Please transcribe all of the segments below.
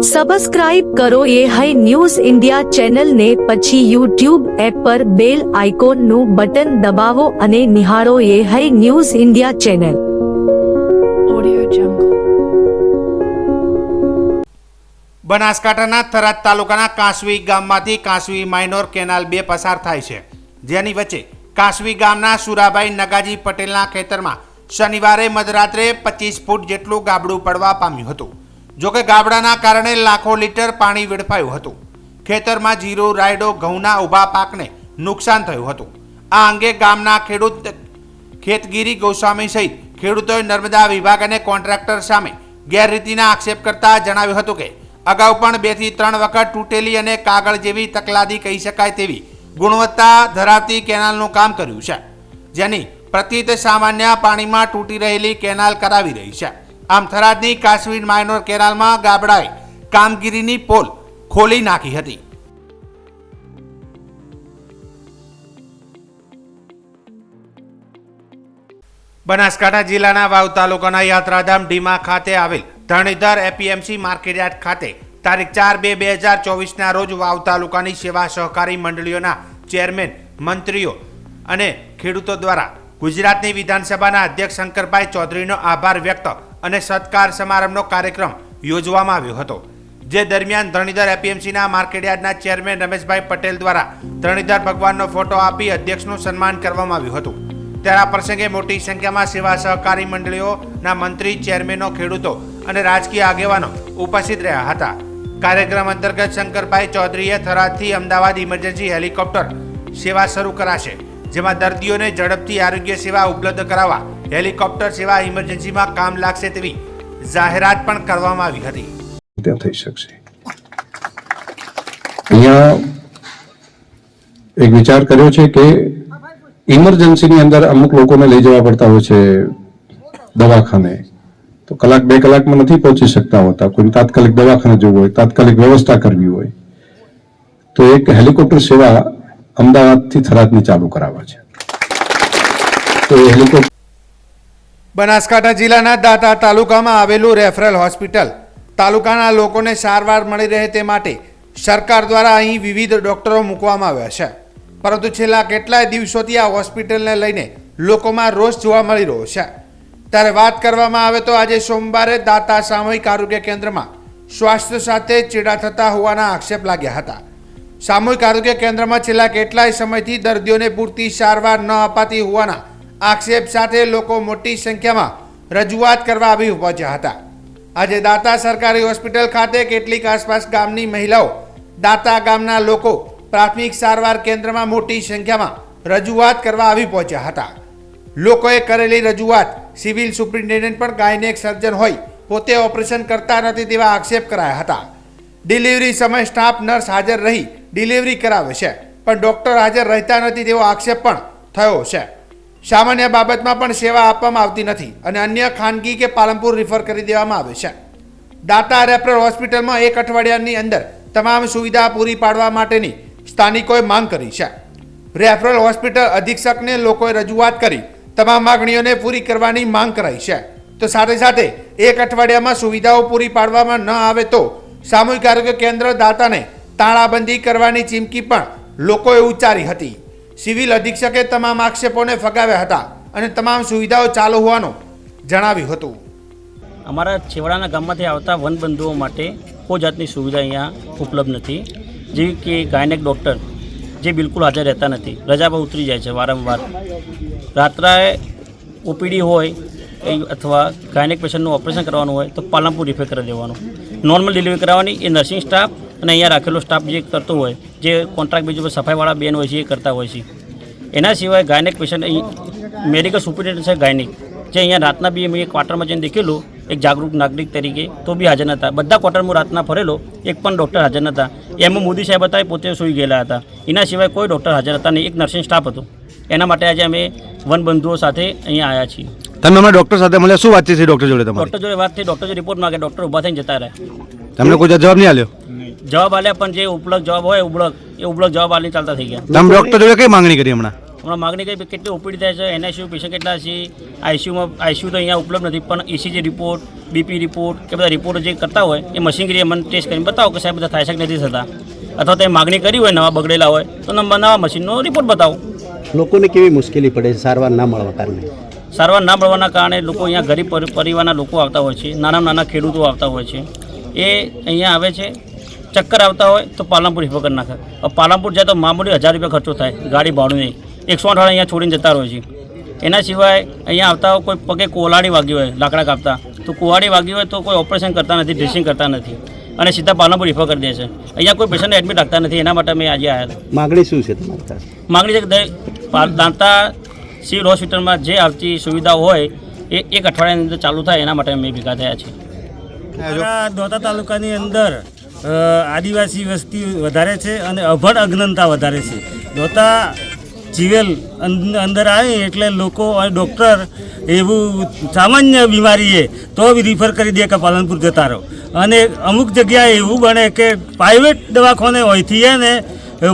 Subscribe કરો એ high news India channel ને પછી યુટ્યુબ એપ પર બેલ આઇકોન નું બટન દબાવો અને નિહાળો એ હાઈ ન્યૂઝ ઇન્ડિયા ચેનલ. બનાસકાંઠાના થરાદ તાલુકાના કાંસવી ગામમાંથી કાંસવી માઇનોર કેનાલ 2 પસાર થાય છે, જેની વચ્ચે કાંસવી ગામના સુરાભાઈ નગાજી પટેલના ખેતરમાં શનિવારે મધરાત્રે 25 ફૂટ જેટલું ગાબડું પડવા પામ્યું હતું. જોકે ગાબડાના કારણે લાખો લીટર પાણી વેડફાયું હતું. ખેતરમાં જીરું, રાયડો, ઘઉંના ઊભા પાકને નુકસાન થયું હતું. આ અંગે ગામના ખેડૂત ખેતગીરી ગોસ્વામી સહિત ખેડૂતોએ નર્મદા વિભાગ અને કોન્ટ્રાક્ટર સામે ગેરરીતિના આક્ષેપ કરતા જણાવ્યું હતું કે અગાઉ પણ 2 થી 3 વખત તૂટેલી અને કાગળ જેવી તકલાદી કહી શકાય તેવી ગુણવત્તા ધરાવતી કેનાલનું કામ કર્યું છે, જેની પ્રતીત સામાન્ય પાણીમાં તૂટી રહેલી કેનાલ કરાવી રહી છે. આમ થરાદની કાંસવી માઇનોર કેનાલમાં ગાબડાએ કામગીરીની પોલ ખોલી નાખી હતી. બનાસકાંઠા જિલ્લાના વાવ તાલુકાના યાત્રાધામ ડીમા ખાતે આવેલ ધરણીધર એપીએમસી માર્કેટયાર્ડ ખાતે તારીખ 4/2/2024ના રોજ વાવ તાલુકાની સેવા સહકારી મંડળીઓના ચેરમેન, મંત્રીઓ અને ખેડૂતો દ્વારા ગુજરાતની વિધાનસભાના અધ્યક્ષ શંકરભાઈ ચૌધરીનો આભાર વ્યક્ત અને સત્કાર સમારંભનો કાર્યક્રમ યોજવામાં આવ્યો હતો. જે દરમિયાન ધરણીધર એપીએમસીના માર્કેટયાર્ડના ચેરમેન રમેશભાઈ પટેલ દ્વારા ધરણીધર ભગવાનનો ફોટો આપી અધ્યક્ષનું સન્માન કરવામાં આવ્યું હતું. ત્યારે આ પ્રસંગે મોટી સંખ્યામાં સેવા સહકારી મંડળીઓના મંત્રી, ચેરમેનો, ખેડૂતો અને રાજકીય આગેવાનો ઉપસ્થિત રહ્યા હતા. કાર્યક્રમ અંતર્ગત શંકરભાઈ ચૌધરીએ થરાદથી અમદાવાદ ઇમરજન્સી હેલિકોપ્ટર સેવા શરૂ કરાશે, જેમાં દર્દીઓને ઝડપથી આરોગ્ય સેવા ઉપલબ્ધ કરાવવા હેલિકોપ્ટર સેવા ઇમરજન્સીમાં કામ લાગશે તેવી જાહેરાત પણ કરવામાં આવી હતી. ત્યાં થઈ શકશે. અહીંયા એક વિચાર કર્યો છે કે ઇમરજન્સીની અંદર અમુક લોકોને લઈ જવા પડતા હોય છે દવાખાને, તો 1-2 કલાકમાં નથી પહોંચી શકતા હોતા. કોઈ તાત્કાલિક દવાખાને જવું હોય, તાત્કાલિક વ્યવસ્થા કરવી હોય, તો એક હેલિકોપ્ટર સેવા અમદાવાદથી થરાદની ચાલુ કરાવવા છે. તો એ હેલિકોપ્ટર બનાસકાંઠા જિલ્લાના દાંતા તાલુકામાં આવેલું રેફરલ હોસ્પિટલ તાલુકાના લોકોને સારવાર મળી રહે તે માટે સરકાર દ્વારા અહીં વિવિધ ડોક્ટરો મૂકવામાં આવ્યા છે, પરંતુ છેલ્લા કેટલાય દિવસોથી આ હોસ્પિટલને લઈને લોકોમાં રોષ જોવા મળી રહ્યો છે. ત્યારે વાત કરવામાં આવે તો આજે સોમવારે દાંતા સામૂહિક આરોગ્ય કેન્દ્રમાં સ્વાસ્થ્ય સાથે ચેડા થતા હોવાના આક્ષેપ લાગ્યા હતા. સામૂહિક આરોગ્ય કેન્દ્રમાં છેલ્લા કેટલાય સમયથી દર્દીઓને પૂરતી સારવાર ન અપાતી હોવાના આક્ષેપ સાથે લોકો મોટી સંખ્યામાં રજૂઆત કરવા આવી પહોંચ્યા હતા. આજે દાંતા સરકારી હોસ્પિટલ ખાતે કેટલીક આસપાસ ગામની મહિલાઓ, દાંતા ગામના લોકો પ્રાથમિક સારવાર કેન્દ્રમાં મોટી સંખ્યામાં રજૂઆત કરવા આવી પહોંચ્યા હતા. લોકોએ કરેલી રજૂઆત સિવિલ સુપ્રિન્ટેન્ડન્ટ પણ ગાયનેક સર્જન હોય પોતે ઓપરેશન કરતા નથી તેવા આક્ષેપ કરાયા હતા. ડિલિવરી સમયે સ્ટાફ નર્સ હાજર રહી ડિલિવરી કરાવે છે, પણ ડોક્ટર હાજર રહેતા નથી તેવો આક્ષેપ પણ થયો છે. સામાન્ય બાબતમાં પણ સેવા આપવામાં આવતી નથી અને અન્ય ખાનગી કે પાલનપુર રિફર કરી દેવામાં આવે છે. દાંતા રેફરલ હોસ્પિટલમાં 1 અઠવાડિયાની અંદર તમામ સુવિધા પૂરી પાડવા માટેની સ્થાનિકોએ માંગ કરી છે. રેફરલ હોસ્પિટલ અધિક્ષકને લોકોએ રજૂઆત કરી તમામ માગણીઓને પૂરી કરવાની માંગ કરાઈ છે. તો સાથે સાથે 1 અઠવાડિયામાં સુવિધાઓ પૂરી પાડવામાં ન આવે તો સામૂહિક આરોગ્ય કેન્દ્ર દાંતાને તાળાબંધી કરવાની ચીમકી પણ લોકોએ ઉચ્ચારી હતી. સિવિલ અધિક્ષકે તમામ આક્ષેપોને ફગાવ્યા હતા અને તમામ સુવિધાઓ ચાલુ હોવાનું જણાવ્યું હતું. અમારા છેવાડાના ગામમાંથી આવતા વનબંધુઓ માટે કોઈ જાતની સુવિધા અહીંયા ઉપલબ્ધ નથી, જેવી કે ગાયનેક ડૉક્ટર જે બિલકુલ હાજર રહેતા નથી, રજા પર ઉતરી જાય છે વારંવાર. રાત્રે ઓપીડી હોય અથવા ગાયનેક પેશન્ટનું ઓપરેશન કરવાનું હોય તો પાલનપુર રિફર કરી દેવાનું, નોર્મલ ડિલિવરી કરાવવાની એ નર્સિંગ સ્ટાફ અને અહીંયા રાખેલો સ્ટાફ જે કરતો હોય, જે કોન્ટ્રાક્ટ બેઝ પર સફાઈવાળા બેન હોય છે એ કરતા હોય છે. એના સિવાય ગાયનેક પેશન્ટ અહીં મેડિકલ સુપરિન્ટેન્ડન્ટ છે ગાયનેક, જે અહીંયા રાતના બી મેં ક્વાર્ટરમાં જઈને દેખેલું એક જાગૃત નાગરિક તરીકે, તો બી હાજર નહોતા. બધા ક્વાર્ટરમાં રાતના ફરેલો, એક પણ ડૉક્ટર હાજર નહોતા. એમાં મોદી સાહેબ હતા, પોતે સૂઈ ગયેલા હતા. એના સિવાય કોઈ ડૉક્ટર હાજર હતા નહીં, એક નર્સિંગ સ્ટાફ હતો. એના માટે આજે અમે વનબંધુઓ સાથે અહીંયા આવ્યા છીએ. તમે હમણાં ડૉક્ટર સાથે મળ્યા, શું વાતચીત છે ડૉક્ટર જોડે તમારી? ડૉક્ટર જોડે વાત થઈ, ડૉક્ટર જો રિપોર્ટ માંગે, ડૉક્ટર ઊભા થઈને જતા રહ્યા. તમને કોઈ જવાબ નહીં આલ્યો? જવાબ આલ્યા, પણ જે ઉપલબ્ધ જવાબ હોય એ ઉપલબ્ધ જવાબ આલીને ચાલતા થઈ ગયા. તમે ડૉક્ટર જોડે કઈ માંગણી કરી હમણાં? હમણાં માગણી કરી કેટલી ઓપીડી થાય છે, એનઆઈસીયુ પેશન્ટ કેટલા છે, આઈસીયુ તો અહીંયા ઉપલબ્ધ નથી, પણ ECG રિપોર્ટ, BP રિપોર્ટ કે બધા રિપોર્ટ જે કરતા હોય એ મશીનરી મને ટેસ્ટ કરીને બતાવો કે સાહેબ બધા થાય છે કે નથી થતા, અથવા તો એ માગણી કરી હોય નવા બગડેલા હોય તો નવા મશીનનો રિપોર્ટ બતાવો. લોકોને કેવી મુશ્કેલી પડે છે સારવાર ના મળવા કારણે? સારવાર ના મળવાના કારણે લોકો અહીંયા ગરીબ પરિવારના લોકો આવતા હોય છે, નાના ખેડૂતો આવતા હોય છે, એ અહીંયા આવે છે, ચક્કર આવતા હોય તો પાલનપુર રિફર કરી નાખે. પાલનપુર જાય તો મામૂલી 1000 રૂપિયા ખર્ચો થાય, ગાડી ભાડું નહીં, 108 અહીંયા છોડીને જતા રહે છે. એના સિવાય અહીંયા આવતા હોય કોઈ પગે કોલાડી વાગી હોય લાકડા કાપતા, તો કુવાડી વાગી હોય તો કોઈ ઓપરેશન કરતા નથી, ડ્રેસિંગ કરતા નથી અને સીધા પાલનપુર રિફર કરી દે છે. અહીંયા કોઈ પેશન્ટને એડમિટ રાખતા નથી. એના માટે અમે આજે આવ્યા. માગણી શું છે તમારી પાસે? માગણી છે કે દાંતા સિવિલ હોસ્પિટલમાં જે આવતી સુવિધાઓ હોય એ 1 અઠવાડિયાની અંદર ચાલુ થાય, એના માટે અમે ભેગા થયા છીએ. અમારા દોતા તાલુકાની અંદર આદિવાસી વસ્તી વધારે છે અને અભણ અજ્ઞાનતા વધારે છે. દોતા જીવેલ અંદર આવે એટલે લોકો ડૉક્ટર એવું સામાન્ય બીમારીએ તો બી રિફર કરી દે કે પાલનપુર જતા રહો, અને અમુક જગ્યાએ એવું બને કે પ્રાઇવેટ દવાખાને હોયથી એને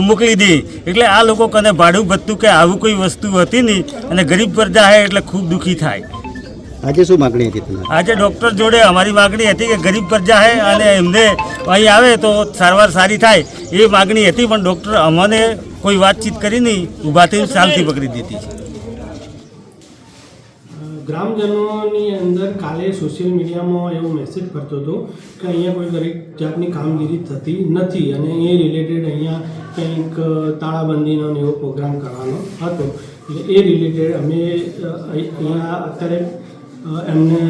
મોકલી દે. એટલે આ લોકો કને ભાડું ભથ્થું કે આવું કોઈ વસ્તુ હતી નહીં અને ગરીબ પ્રજા છે એટલે ખૂબ દુઃખી થાય. આજે શું માગણી હતી તમારી? આજે ડૉક્ટર જોડે અમારી માગણી હતી કે ગરીબ પ્રજા છે અને એમને અહીં આવે તો સારવાર સારી થાય, એ માગણી હતી. પણ ડૉક્ટર અમને કોઈ વાતચીત કરી નહીં, ઊભા થઈને સાલથી પકડી દીધી છે. ગ્રામજનોની અંદર કાલે સોશિયલ મીડિયામાં એવો મેસેજ ફરતો હતો કે અહીંયા કોઈ દરેક જાતની કામગીરી થતી નથી અને એ રિલેટેડ અહીંયા કંઈક તાળાબંધીનો એવો પ્રોગ્રામ કરવાનો હતો. એટલે એ રિલેટેડ અમે અહીંયા અત્યારે એમને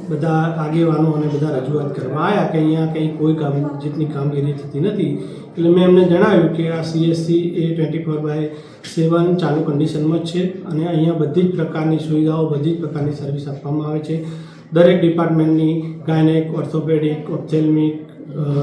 બધા આગેવાનો અને બધા રજૂઆત કરવા આવ્યા કે અહીંયા કંઈ કોઈ જેટલી કામગીરી થતી નથી. એટલે મેં એમને જણાવ્યું કે આ CSC એ 24/7 ચાલુ કન્ડિશનમાં જ છે અને અહીંયા બધી જ પ્રકારની સુવિધાઓ, બધી જ પ્રકારની સર્વિસ આપવામાં આવે છે. દરેક ડિપાર્ટમેન્ટની gynaec, orthopaedic, ophthalmic,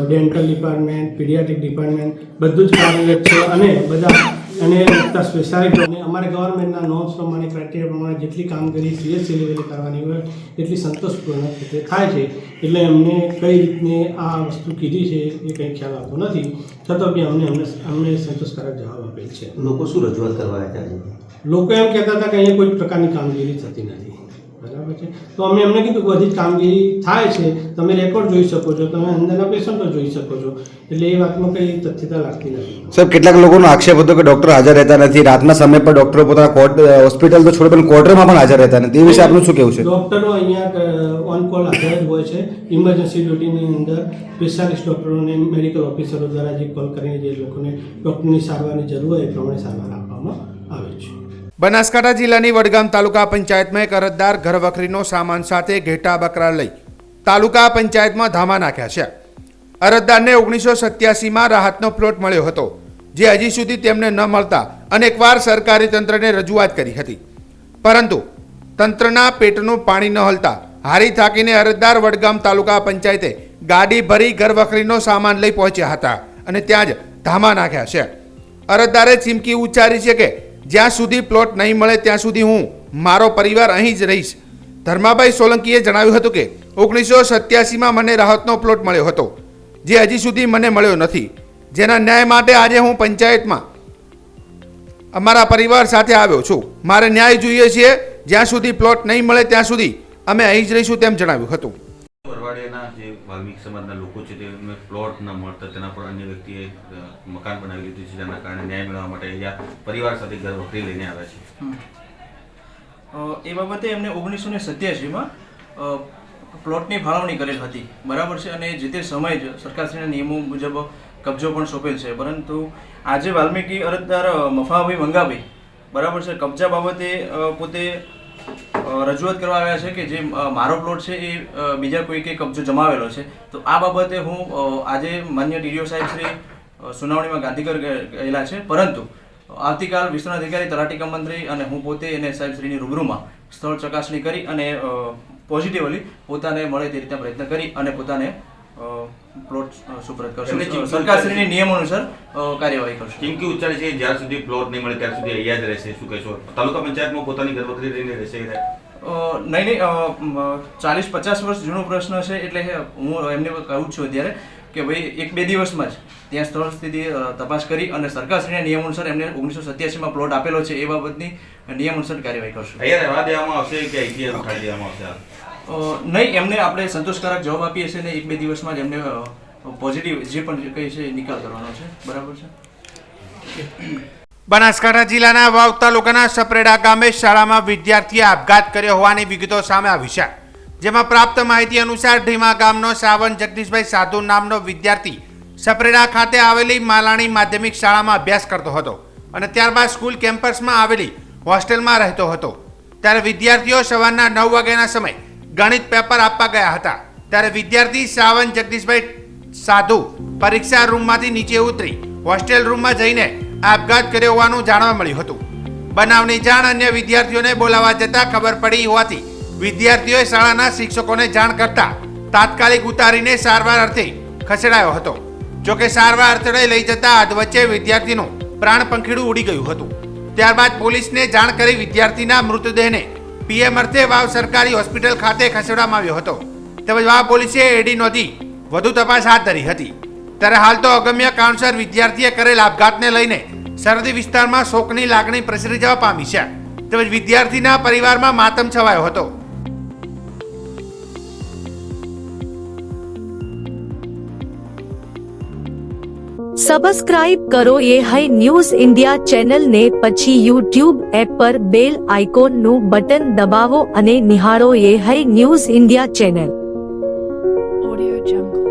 dental department, paediatric department બધું જ કાર્યરત છે અને બધા અને લગતા સ્પેશિયાલિટી અને અમારે ગવર્મેન્ટના નોર્મ્સ પ્રમાણે, ક્રાઇટેરિયા પ્રમાણે જેટલી કામગીરી CSC લેવલે કરવાની હોય એટલી સંતોષપૂર્ણ રીતે થાય છે. એટલે એમને કઈ રીતને આ વસ્તુ કીધી છે એ કંઈ ખ્યાલ આવતો નથી, છતાં બી અમને સંતોષકારક જવાબ આપેલ છે. લોકો શું રજૂઆત કરવા આવ્યા હતા? લોકો એમ કહેતા હતા કે અહીંયા કોઈ પ્રકારની કામગીરી થતી નથી. બરાબર છે, તો અમે એમને કીધું કે બધી જ કામગીરી થાય છે, તમે રેકોર્ડ જોઈ શકો છો, તમે અંદરના પેશન્ટો જોઈ શકો છો. એટલે એ વાતમાં કંઈ તથ્યતા લાગતી નથી. સાહેબ, કેટલાક લોકોનો આક્ષેપ હતો કે ડોક્ટર હાજર રહેતા નથી, રાતના સમય પર ડોક્ટરો પોતાના હોસ્પિટલ તો છોડે પણ ક્વાર્ટરમાં પણ હાજર રહેતા નથી. એ વિશે આપનું શું કહેવું છે? ડૉક્ટરો અહીંયા ઓન કોલ હાજર જ હોય છે. ઇમરજન્સી ડ્યુટીની અંદર સ્પેશિયાલિસ્ટ ડૉક્ટરોને મેડિકલ ઓફિસરો દ્વારા જે કોલ કરીને જે લોકોને ડૉક્ટરની સારવારની જરૂર હોય એ પ્રમાણે સારવાર આપવામાં આવે છે. બનાસકાંઠા જિલ્લાની વડગામ તાલુકા પંચાયતમાં એક અરજદાર ઘરવખરીનો સામાન સાથે ઘેટા બકરા લઈ તાલુકા પંચાયતમાં ધામા નાખ્યા છે. અરજદારને 1987માં રાહતનો પ્લોટ મળ્યો હતો, જે હજી સુધી તેમને ન મળતા અનેકવાર સરકારી તંત્રને રજૂઆત કરી હતી, પરંતુ તંત્રના પેટનું પાણી ન હલતા હારી થાકીને અરજદાર વડગામ તાલુકા પંચાયતે ગાડી ભરી ઘરવખરીનો સામાન લઈ પહોંચ્યા હતા અને ત્યાં જ ધામા નાખ્યા છે. અરજદારે ચીમકી ઉચ્ચારી છે કે જ્યાં સુધી પ્લોટ નહીં મળે ત્યાં સુધી હું મારો પરિવાર અહીં જ રહીશ. ધર્માભાઈ સોલંકીએ જણાવ્યું હતું કે 1987માં મને રાહતનો પ્લોટ મળ્યો હતો, જે હજી સુધી મને મળ્યો નથી, જેના ન્યાય માટે આજે હું પંચાયતમાં અમારા પરિવાર સાથે આવ્યો છું. મારે ન્યાય જોઈએ છીએ, જ્યાં સુધી પ્લોટ નહીં મળે ત્યાં સુધી અમે અહીં જ રહીશું, તેમ જણાવ્યું હતું. વરવાડિયાના જે વાલ્મીક સમાજના લોકો છે તેમને પ્લોટ ન મળતા તેના પર અન્ય વ્યક્તિએ મકાન બનાવી લીધું છે, જેના કારણે ન્યાય મેળવવા માટે અહીંયા પરિવાર સાથે ઘર વખરી લઈને આવ્યા છે. એ બાબતે એમને 1987માં પ્લોટની ફાળવણી કરેલ હતી, બરાબર છે, અને જે તે સમયે જ સરકારશ્રીના નિયમો મુજબ કબજો પણ સોંપેલ છે. પરંતુ આજે વાલ્મીકી અરજદાર મફાભાઈ મંગાભાઈ, બરાબર છે, કબજા બાબતે પોતે રજૂઆત કરવા આવ્યા છે કે જે મારો પ્લોટ છે એ બીજા કોઈકે કબજો જમાવેલો છે. તો આ બાબતે હું આજે માન્ય DDO સાહેબ શ્રી સુનાવણીમાં ગાંધીનગર ગયેલા છે, પરંતુ આવતીકાલ વિસ્તરણ અધિકારી, તલાટી કમ મંત્રી અને હું પોતે એને સાહેબ શ્રીની રૂબરૂમાં સ્થળ ચકાસણી કરી અને પોઝિટિવલી પોતાને મળે તે રીતના પ્રયત્ન કરી અને પોતાને પ્લોટ સુપરત કરશું. સરકારશ્રીની નિયમો અનુસાર કાર્યવાહી કરશું. ચીમકી ઉચ્ચારી છે જ્યાં સુધી પ્લોટ નહીં મળે ત્યાં સુધી અહીંયા જ રહેશે, શું કહેશો? તાલુકા પંચાયતમાં પોતાની ઘર વખરી લઈને રહેશે? નહીં, 40-50 વર્ષ જૂનો પ્રશ્ન છે, એટલે હું એમને કહું છું અત્યારે કે ભાઈ 1-2 દિવસમાં જ ત્યાં સ્થળ સ્થિતિ તપાસ કરી અને સરકારશ્રીના નિયમ અનુસાર એમને 1987માં પ્લોટ આપેલો છે એ બાબતની નિયમ અનુસાર કાર્યવાહી કરશું. અહીંયા રહેવા દેવામાં આવશે કે અહીંથી ઉઠાડી દેવામાં આવશે? નહીં, એમને આપણે સંતોષકારક જવાબ આપીએ છીએ ને 1-2 દિવસમાં જ એમને પોઝિટિવ જે પણ કહે છે નિકાલ કરવાનો છે. બરાબર છે. બનાસકાંઠા જિલ્લાના વાવ તાલુકાના સપરેડા ગામે શાળામાં વિદ્યાર્થીએ આપઘાત કર્યો હોવાની વિગતો સામે આવી છે. જેમાં પ્રાપ્ત માહિતી અનુસાર ઢીમા ગામનો સાવન જગદીશભાઈ સાધુ નામનો વિદ્યાર્થી સપરેડા ખાતે આવેલી માલાણી માધ્યમિક શાળામાં અભ્યાસ કરતો હતો અને ત્યારબાદ સ્કૂલ કેમ્પસમાં આવેલી હોસ્ટેલમાં રહેતો હતો. ત્યારે વિદ્યાર્થીઓ સવારના 9 વાગ્યાના સમયે ગણિત પેપર આપવા ગયા હતા. ત્યારે વિદ્યાર્થી સાવન જગદીશભાઈ સાધુ પરીક્ષા રૂમમાંથી નીચે ઉતરી હોસ્ટેલ રૂમમાં જઈને આપઘાત કર્યો હોવાનું જાણવા મળ્યું હતું. બનાવની જાણ અન્ય વિદ્યાર્થીઓને બોલાવવા જતાં ખબર પડી હોવાથી વિદ્યાર્થીઓએ શાળાના શિક્ષકોને જાણ કરતા તાત્કાલિક ઉતારીને સારવાર અર્થે ખસેડાયો હતો. જોકે સારવાર અર્થે લઈ જતા અધવચ્ચે વિદ્યાર્થીનું પ્રાણ પંખીડું ઉડી ગયું હતું. ત્યારબાદ પોલીસને જાણ કરી વિદ્યાર્થીના મૃતદેહને પીએમ અર્થે વાવ સરકારી હોસ્પિટલ ખાતે ખસેડવામાં આવ્યો હતો. તેમજ વાવ પોલીસે એડી નોંધી વધુ તપાસ હાથ ધરી હતી. ત્યારે હાલ તો અગમ્ય કારણસર વિદ્યાર્થીએ કરેલ આપઘાતને લઈને સરહદી વિસ્તારમાં શોકની લાગણી પ્રસરી જવા પામી છે. તેમજ વિદ્યાર્થીના પરિવારમાં માતમ છવાયો હતો. સબસ્ક્રાઇબ કરો એ હાઈ ન્યૂઝ ઇન્ડિયા ચેનલ ને પછી યુટ્યુબ એપ પર બેલ આઇકોનનું બટન દબાવો અને નિહાળો એ high news India channel. Audio Jungle.